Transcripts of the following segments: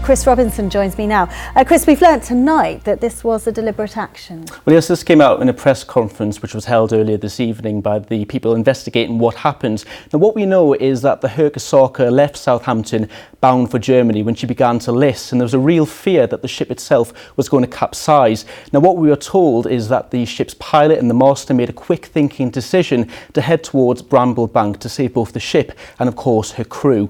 Chris Robinson joins me now. Chris, we've learnt tonight that this was a deliberate action. Well, yes, this came out in a press conference which was held earlier this evening by the people investigating what happened. Now, what we know is that the Hercosauker left Southampton bound for Germany when she began to list, and there was a real fear that the ship itself was going to capsize. Now, what we were told is that the ship's pilot and the master made a quick thinking decision to head towards Bramblebank to save both the ship and, of course, her crew.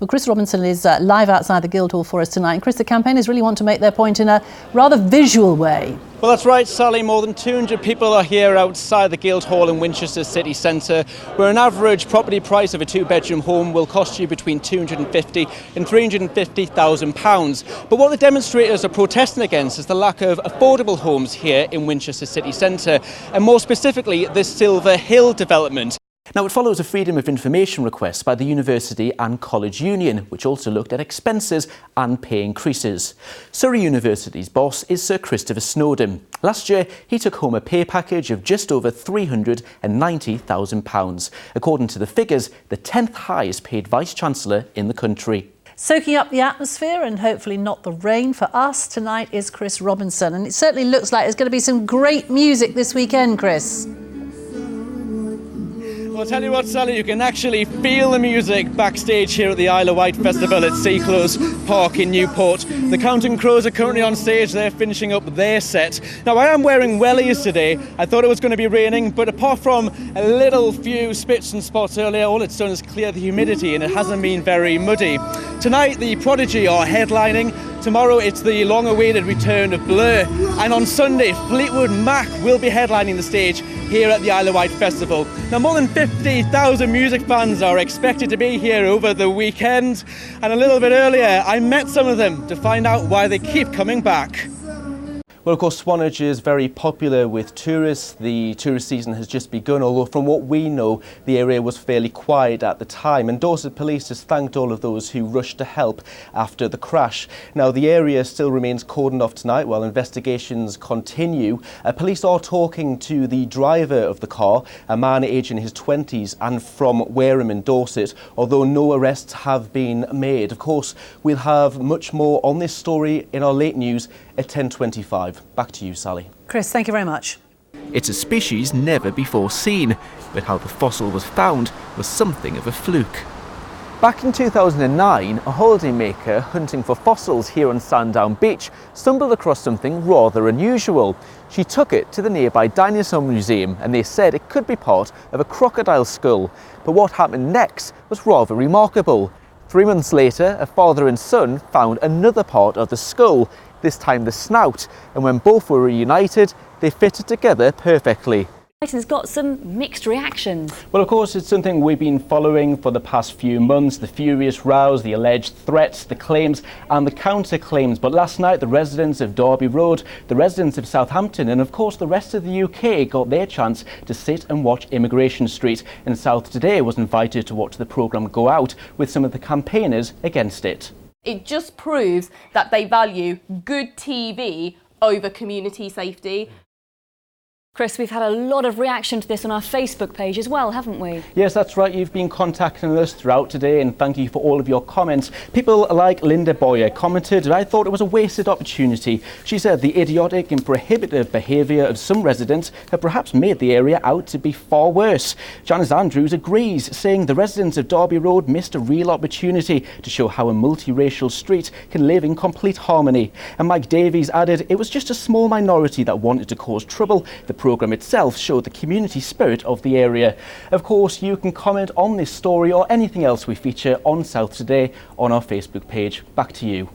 Well, Chris Robinson is live outside the Guildhall for us tonight. And Chris, the campaigners really want to make their point in a rather visual way. Well, that's right, Sally. More than 200 people are here outside the Guildhall in Winchester city centre, where an average property price of a two-bedroom home will cost you between £250,000 and £350,000. But what the demonstrators are protesting against is the lack of affordable homes here in Winchester city centre, and more specifically, the Silver Hill development. Now, it follows a Freedom of Information request by the University and College Union, which also looked at expenses and pay increases. Surrey University's boss is Sir Christopher Snowdon. Last year, he took home a pay package of just over £390,000. According to the figures, the 10th highest paid Vice-Chancellor in the country. Soaking up the atmosphere and hopefully not the rain for us tonight is Chris Robinson. And it certainly looks like there's going to be some great music this weekend, Chris. Well, I'll tell you what, Sally, you can actually feel the music backstage here at the Isle of Wight Festival at Seaclose Park in Newport. The Counting Crows are currently on stage. They're finishing up their set. Now, I am wearing wellies today. I thought it was going to be raining, but apart from a little few spits and spots earlier, all it's done is clear the humidity and it hasn't been very muddy. Tonight, the Prodigy are headlining. Tomorrow, it's the long-awaited return of Blur. And on Sunday, Fleetwood Mac will be headlining the stage here at the Isle of Wight Festival. Now, more than 50,000 music fans are expected to be here over the weekend. And a little bit earlier, I met some of them to find out why they keep coming back. Well, of course, Swanage is very popular with tourists. The tourist season has just begun, although from what we know, the area was fairly quiet at the time. And Dorset Police has thanked all of those who rushed to help after the crash. Now, the area still remains cordoned off tonight while investigations continue. Police are talking to the driver of the car, a man aged in his 20s and from Wareham in Dorset, although no arrests have been made. Of course, we'll have much more on this story in our late news at 10:25. Back to you, Sally. Chris, thank you very much. It's a species never before seen, but how the fossil was found was something of a fluke. Back in 2009, a holidaymaker hunting for fossils here on Sandown Beach stumbled across something rather unusual. She took it to the nearby Dinosaur Museum and they said it could be part of a crocodile skull. But what happened next was rather remarkable. 3 months later, a father and son found another part of the skull, this time the snout, and when both were reunited, they fitted together perfectly. It's got some mixed reactions. Well, of course, it's something we've been following for the past few months, the furious rows, the alleged threats, the claims and the counter-claims. But last night, the residents of Derby Road, the residents of Southampton and, of course, the rest of the UK got their chance to sit and watch Immigration Street. And South Today was invited to watch the programme go out with some of the campaigners against it. It just proves that they value good TV over community safety. Chris, we've had a lot of reaction to this on our Facebook page as well, haven't we? Yes, that's right. You've been contacting us throughout today and thank you for all of your comments. People like Linda Boyer commented, I thought it was a wasted opportunity. She said the idiotic and prohibitive behaviour of some residents have perhaps made the area out to be far worse. Janice Andrews agrees, saying the residents of Derby Road missed a real opportunity to show how a multiracial street can live in complete harmony. And Mike Davies added, it was just a small minority that wanted to cause trouble. The programme itself showed the community spirit of the area. Of course, you can comment on this story or anything else we feature on South Today on our Facebook page. Back to you.